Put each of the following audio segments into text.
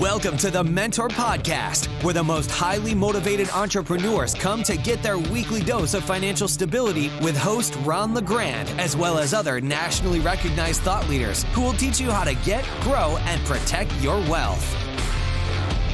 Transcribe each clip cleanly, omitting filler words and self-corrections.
Welcome to the Mentor Podcast, where the most highly motivated entrepreneurs come to get their weekly dose of financial stability with host Ron LeGrand, as well as other nationally recognized thought leaders who will teach you how to get, grow, and protect your wealth.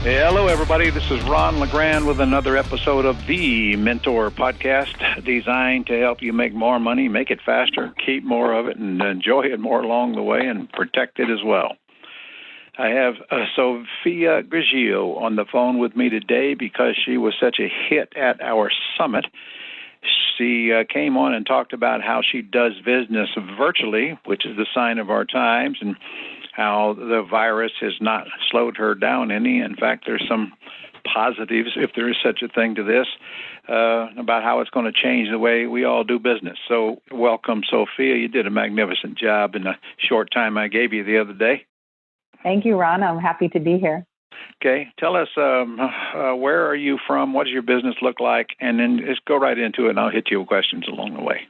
Hey, hello, everybody. This is Ron LeGrand with another episode of the Mentor Podcast, designed to help you make more money, make it faster, keep more of it, and enjoy it more along the way, and protect it as well. I have Sophia Grigio on the phone with me today because she was such a hit at our summit. She came on and talked about how she does business virtually, which is the sign of our times, and how the virus has not slowed her down any. In fact, there's some positives, if there is such a thing to this, about how it's going to change the way we all do business. So welcome, Sophia. You did a magnificent job in the short time I gave you the other day. Thank you, Ron. I'm happy to be here. Okay. Tell us, where are you from? What does your business look like? And then just go right into it, and I'll hit you with questions along the way.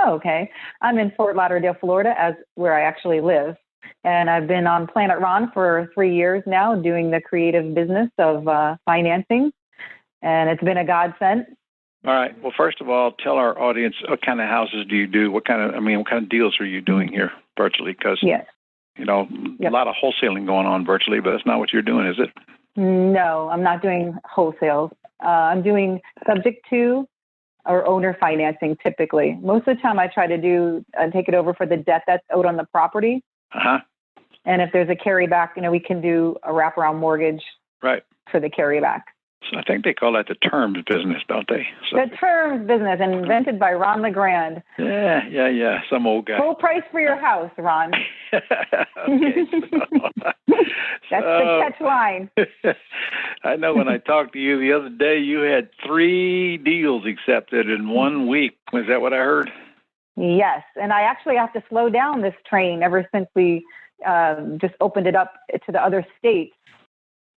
Oh, okay. I'm in Fort Lauderdale, Florida, where I actually live. And I've been on Planet Ron for 3 years now, doing the creative business of financing. And it's been a godsend. All right. Well, first of all, tell our audience, what kind of houses do you do? What kind of deals are you doing here virtually? Because yes. A lot of wholesaling going on virtually, but that's not what you're doing, is it? No, I'm not doing wholesale. I'm doing subject to or owner financing typically. Most of the time I try to take it over for the debt that's owed on the property. Uh-huh. And if there's a carryback, we can do a wraparound mortgage for the carryback. So I think they call that the terms business, don't they? So, the terms business, invented by Ron LeGrand. Yeah. Some old guy. Full price for your house, Ron. Okay. That's the catch line. I know when I talked to you the other day, you had 3 deals accepted in 1 week. Was that what I heard? Yes. And I actually have to slow down this train ever since we just opened it up to the other states.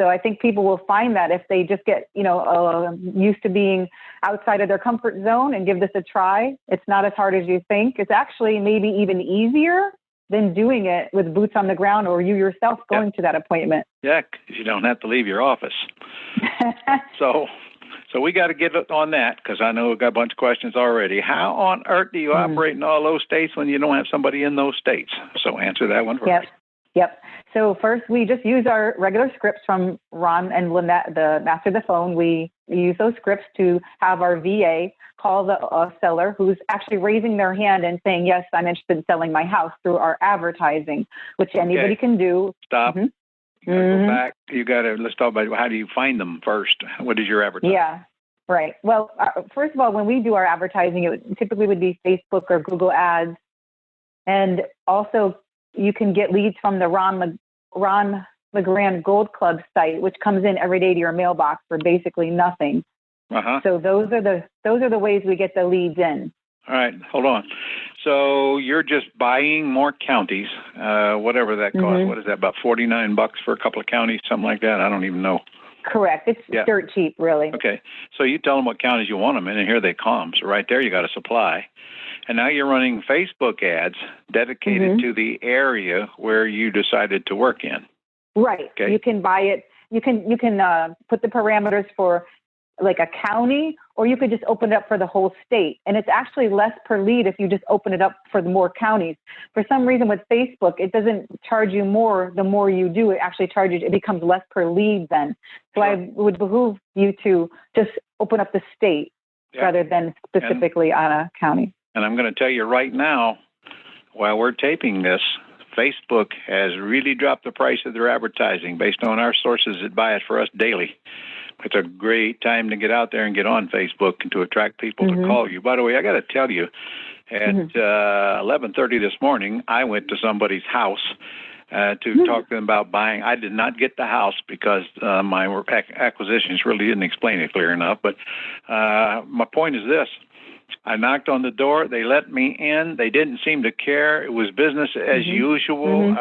So I think people will find that if they just get, used to being outside of their comfort zone and give this a try, it's not as hard as you think. It's actually maybe even easier than doing it with boots on the ground or you yourself going to that appointment. Yeah, because you don't have to leave your office. So we got to get on that because I know we've got a bunch of questions already. How on earth do you operate in all those states when you don't have somebody in those states? So answer that one first. Yep. So first, we just use our regular scripts from Ron and Lynette, the master of the phone. We use those scripts to have our VA call the seller who's actually raising their hand and saying, yes, I'm interested in selling my house through our advertising, which anybody can do. Stop. Mm-hmm. You gotta go back. Let's talk about how do you find them first? What is your advertising? Yeah. Right. Well, first of all, when we do our advertising, it typically would be Facebook or Google ads. And also, you can get leads from the Ron LeGrand Gold Club site, which comes in every day to your mailbox for basically nothing. Uh-huh. So those are the ways we get the leads in. All right, hold on. So you're just buying more counties, whatever that costs. Mm-hmm. What is that? About $49 for a couple of counties, something like that. I don't even know. Correct. It's dirt cheap, really. Okay. So you tell them what counties you want them in, and here they come. So right there, you got a supply. And now you're running Facebook ads dedicated to the area where you decided to work in. Right. Okay. You can buy it. You can put the parameters for like a county, or you could just open it up for the whole state. And it's actually less per lead if you just open it up for the more counties. For some reason with Facebook, it doesn't charge you more the more you do. It actually charges, it becomes less per lead then. So I would behoove you to just open up the state rather than specifically on a county. And I'm going to tell you right now, while we're taping this, Facebook has really dropped the price of their advertising based on our sources that buy it for us daily. It's a great time to get out there and get on Facebook and to attract people to call you. By the way, I got to tell you, at 11:30 this morning, I went to somebody's house to talk to them about buying. I did not get the house because my acquisitions really didn't explain it clear enough. But my point is this. I knocked on the door. They let me in. They didn't seem to care. It was business as usual.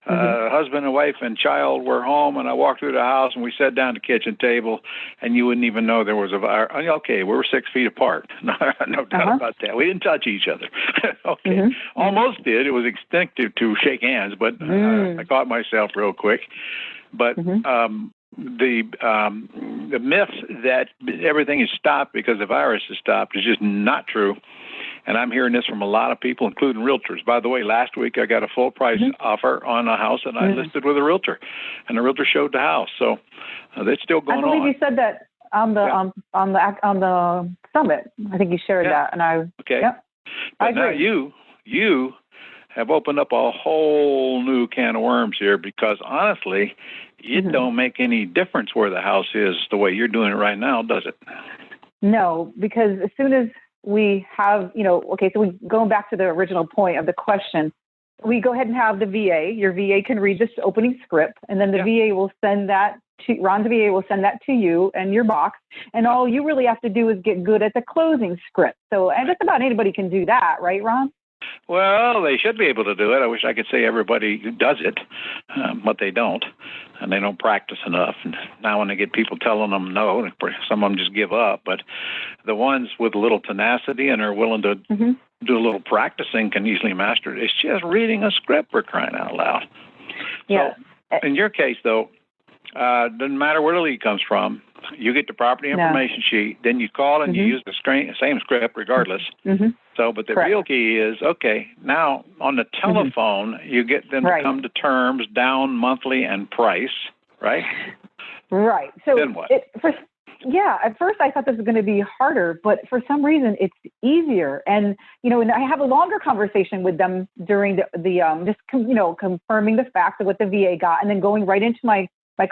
Husband and wife and child were home, and I walked through the house, and we sat down at the kitchen table, and you wouldn't even know there was a virus. Okay, we were 6 feet apart. No doubt about that. We didn't touch each other. Almost did. It was instinctive to shake hands, but I caught myself real quick. But the myth that everything is stopped because the virus is stopped is just not true. And I'm hearing this from a lot of people, including realtors. By the way, last week I got a full price offer on a house that I listed with a realtor, and the realtor showed the house. So it's still going on. I believe you said that on the summit. I think you shared that, and okay. Yep. But I agree. now you have opened up a whole new can of worms here, because honestly, it don't make any difference where the house is the way you're doing it right now, does it? No, because as soon as we have, so we going back to the original point of the question, we go ahead and have the VA. Your VA can read this opening script, and then the VA will send that to Ron's VA will send that to you and your box. And all you really have to do is get good at the closing script. So, and just about anybody can do that, right, Ron? Well, they should be able to do it. I wish I could say everybody does it, but they don't, and they don't practice enough. And now when they get people telling them no, some of them just give up. But the ones with a little tenacity and are willing to do a little practicing can easily master it. It's just reading a script, for crying out loud. Yeah. So in your case, though, doesn't matter where the lead comes from. You get the property information sheet, then you call and you use the same script regardless. So, but the real key is, okay, now on the telephone, you get them to come to terms, down, monthly, and price, right? Right. So then what? At first I thought this was going to be harder, but for some reason it's easier. And, and I have a longer conversation with them during the confirming the facts of what the VA got, and then going right into my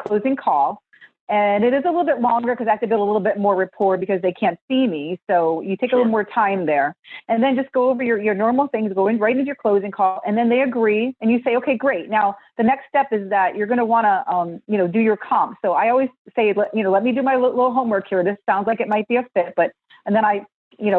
closing call. And it is a little bit longer because I have to build a little bit more rapport because they can't see me. So you take a little more time there, and then just go over your normal things, go in right into your closing call, and then they agree, and you say, okay, great. Now the next step is that you're going to want to, do your comp. So I always say, let me do my little homework here. This sounds like it might be a fit, and then I,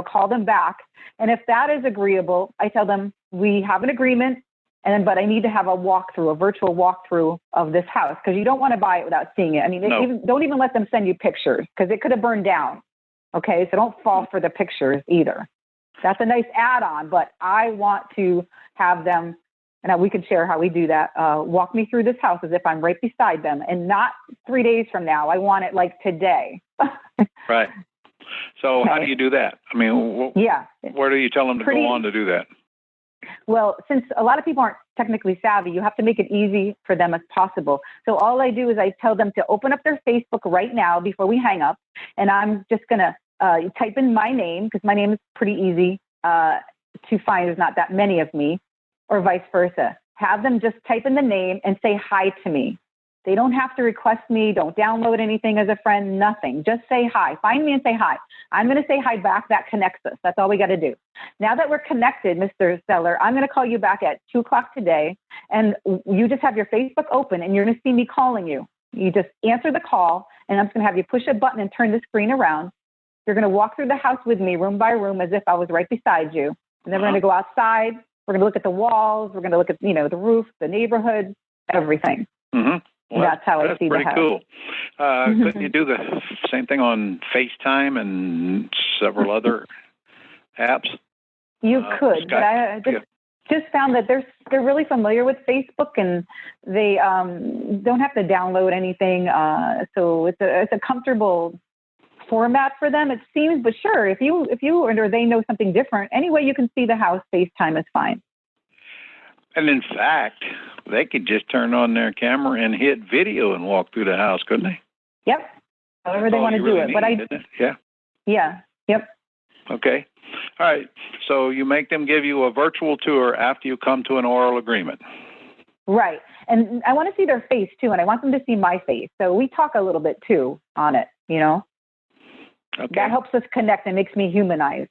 call them back. And if that is agreeable, I tell them we have an agreement. But I need to have a virtual walkthrough of this house, because you don't want to buy it without seeing it. I mean, don't even let them send you pictures, because it could have burned down. Okay, so don't fall for the pictures either. That's a nice add-on, but I want to have them, and we can share how we do that, walk me through this house as if I'm right beside them, and not 3 days from now. I want it like today. Right. So how do you do that? I mean, where do you tell them to go on to do that? Well, since a lot of people aren't technically savvy, you have to make it easy for them as possible. So all I do is I tell them to open up their Facebook right now before we hang up. And I'm just going to type in my name, because my name is pretty easy to find. There's not that many of me, or vice versa. Have them just type in the name and say hi to me. They don't have to request me. Don't download anything as a friend, nothing. Just say hi. Find me and say hi. I'm going to say hi back. That connects us. That's all we got to do. Now that we're connected, Mr. Seller, I'm going to call you back at 2:00 today, and you just have your Facebook open, and you're going to see me calling you. You just answer the call, and I'm just going to have you push a button and turn the screen around. You're going to walk through the house with me, room by room, as if I was right beside you. And then we're going to go outside. We're going to look at the walls. We're going to look at, the roof, the neighborhood, everything. Well, that's how I see the house. Pretty cool. Couldn't you do the same thing on FaceTime and several other apps? You could, but I just found that they're really familiar with Facebook, and they don't have to download anything. So it's a comfortable format for them, it seems. But sure, if you or they know something different, any way you can see the house, FaceTime is fine. And in fact, they could just turn on their camera and hit video and walk through the house, couldn't they? Yep. However they want to do it. But Yep. Okay. All right. So you make them give you a virtual tour after you come to an oral agreement. Right. And I want to see their face too, and I want them to see my face. So we talk a little bit too on it, Okay. That helps us connect and makes me humanize.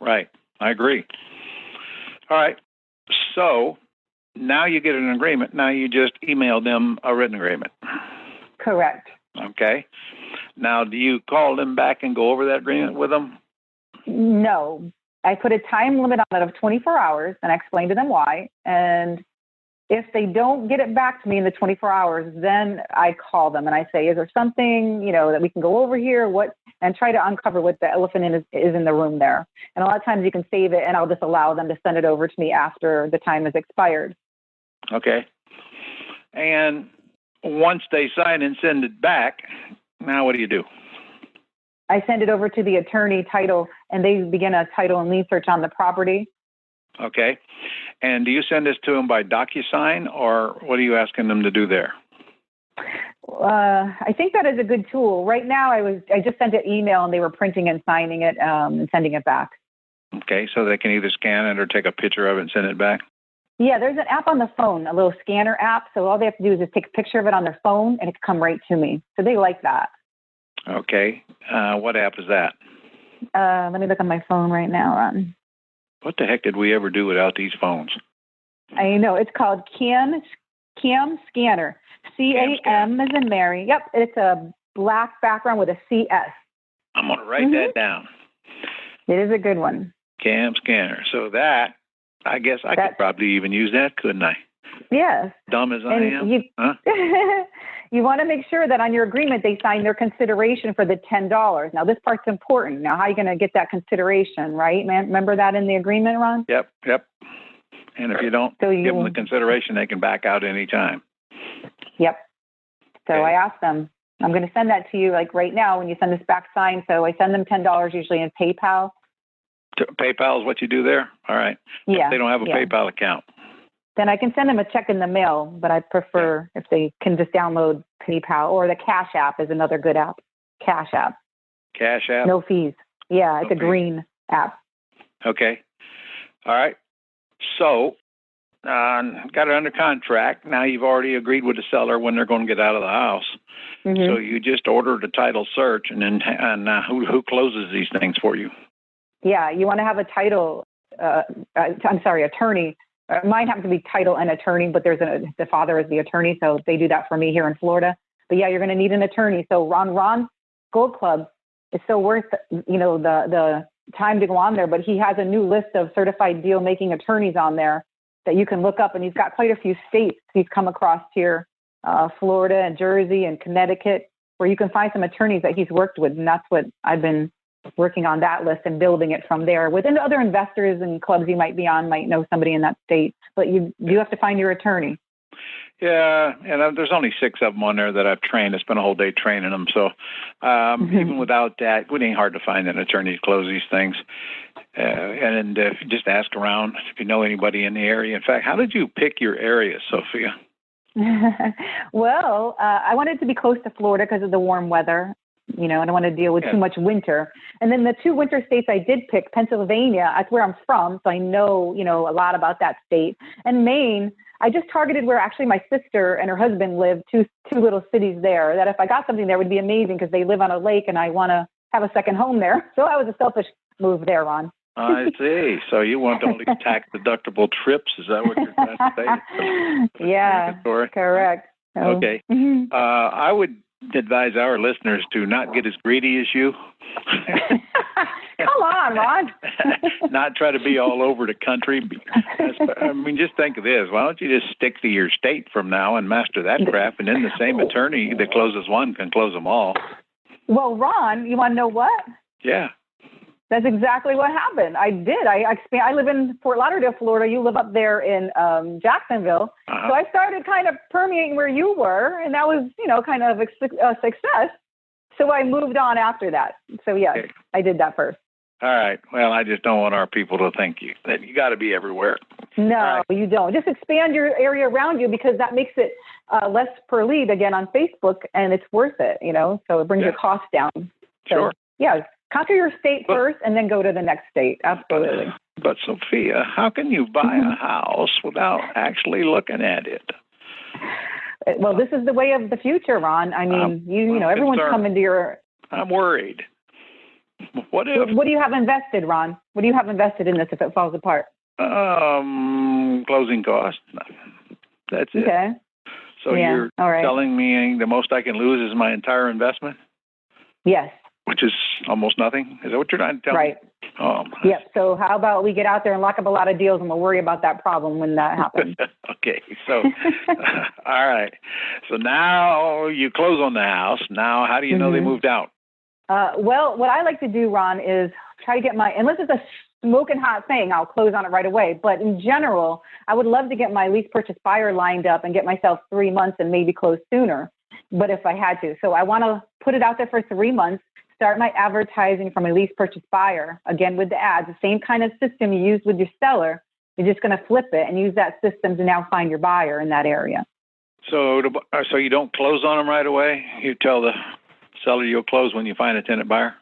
Right. I agree. All right. So now you get an agreement. Now you just email them a written agreement. Correct. Okay. Now, do you call them back and go over that agreement with them? No. I put a time limit on it of 24 hours, and I explained to them why. And if they don't get it back to me in the 24 hours, then I call them and I say, is there something, that we can go over here? And try to uncover what the elephant is in the room there. And a lot of times you can save it, and I'll just allow them to send it over to me after the time has expired. Okay. And once they sign and send it back, now what do you do? I send it over to the attorney title, and they begin a title and lien search on the property. Okay. And do you send this to them by DocuSign, or what are you asking them to do there? I think that is a good tool. Right now, I just sent an email, and they were printing and signing it and sending it back. Okay, so they can either scan it or take a picture of it and send it back? Yeah, there's an app on the phone, a little scanner app. So all they have to do is just take a picture of it on their phone, and it can come right to me. So they like that. Okay. What app is that? Let me look on my phone right now, Ron. What the heck did we ever do without these phones? I know. It's called Cam Scanner. CAM as in Mary. Yep. It's a black background with a CS. I'm going to write that down. It is a good one. Cam Scanner. So that, I guess I could probably even use that, couldn't I? Yes. Dumb as I am? Huh? You want to make sure that on your agreement they sign their consideration for the $10. Now, this part's important. Now, how are you going to get that consideration, right? Remember that in the agreement, Ron? Yep. And if you don't give them the consideration, they can back out any time. Yep. So I asked them, I'm going to send that to you like right now when you send this back signed. So I send them $10 usually in PayPal. PayPal is what you do there? All right. Yeah. If they don't have a PayPal account. Then I can send them a check in the mail, but I prefer if they can just download PayPal, or the Cash App is another good app. Cash App. Cash App? No fees. Yeah, it's a green app. Okay. All right. So, got it under contract. Now you've already agreed with the seller when they're going to get out of the house. Mm-hmm. So you just ordered a title search, and then who closes these things for you? Yeah, you want to have a title, attorney. Mine happens to be title and attorney, but the father is the attorney, so they do that for me here in Florida. But yeah, you're going to need an attorney. So Ron Gold Club is so worth, the time to go on there, but he has a new list of certified deal making attorneys on there that you can look up, and he's got quite a few states he's come across here, Florida and Jersey and Connecticut, where you can find some attorneys that he's worked with, and that's what I've been working on, that list and building it from there. Within other investors and clubs you might be on might know somebody in that state, but you do have to find your attorney. Yeah, and there's only 6 of them on there that I've trained. I spent a whole day training them. So even without that, it ain't hard to find an attorney to close these things. And if you just ask around if you know anybody in the area. In fact, how did you pick your area, Sophia? Well, I wanted to be close to Florida because of the warm weather. I don't want to deal with too much winter. And then the 2 winter states I did pick, Pennsylvania, that's where I'm from, so I know, a lot about that state. And Maine, I just targeted where actually my sister and her husband live, two little cities there, that if I got something there would be amazing because they live on a lake and I want to have a second home there. So that was a selfish move there, Ron. I see. So you want only tax-deductible trips? Is that what you're trying to say? Yeah, correct. Okay. Mm-hmm. I would advise our listeners to not get as greedy as you. Come on, Ron. Not try to be all over the country. Just think of this. Why don't you just stick to your state from now and master that crap, and then the same attorney that closes one can close them all. Well, Ron, you want to know what? Yeah. That's exactly what happened. I did. I live in Fort Lauderdale, Florida. You live up there in Jacksonville. Uh-huh. So I started kind of permeating where you were, and that was, kind of a success. So I moved on after that. So, yes, okay. I did that first. All right. Well, I just don't want our people to think that you got to be everywhere. No, you don't. Just expand your area around you, because that makes it less per lead, again, on Facebook, and it's worth it, so it brings your costs down. So, sure. Yeah. Conquer your state first and then go to the next state. Absolutely. But Sophia, how can you buy a house without actually looking at it? Well, this is the way of the future, Ron. I mean, everyone's coming to your... I'm worried. What do you have invested, Ron? What do you have invested in this if it falls apart? Closing costs. That's it. Okay. So you're telling me the most I can lose is my entire investment? Yes. Which is almost nothing? Is that what you're trying to tell me? Right. Yep. So how about we get out there and lock up a lot of deals, and we'll worry about that problem when that happens. Okay. So, all right. So now you close on the house. Now, how do you know they moved out? Well, what I like to do, Ron, is try to get unless it's a smoking hot thing, I'll close on it right away. But in general, I would love to get my lease purchase buyer lined up and get myself 3 months and maybe close sooner. But if I had to, so I want to put it out there for 3 months, start my advertising from a lease purchase buyer, again, with the ads, the same kind of system you use with your seller. You're just going to flip it and use that system to now find your buyer in that area. So you don't close on them right away? You tell the seller you'll close when you find a tenant buyer?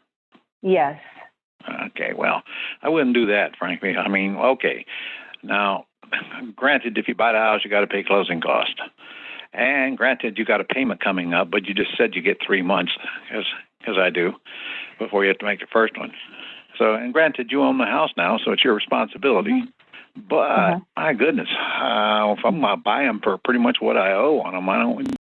Yes. Okay, well, I wouldn't do that, frankly. I mean, okay. Now, granted, if you buy the house, you got to pay closing costs. And granted, you got a payment coming up, but you just said you get 3 months, as I do, before you have to make your first one. So, and granted, you own the house now, so it's your responsibility. Mm-hmm. But, my goodness, if I'm going to buy them for pretty much what I owe on them, I don't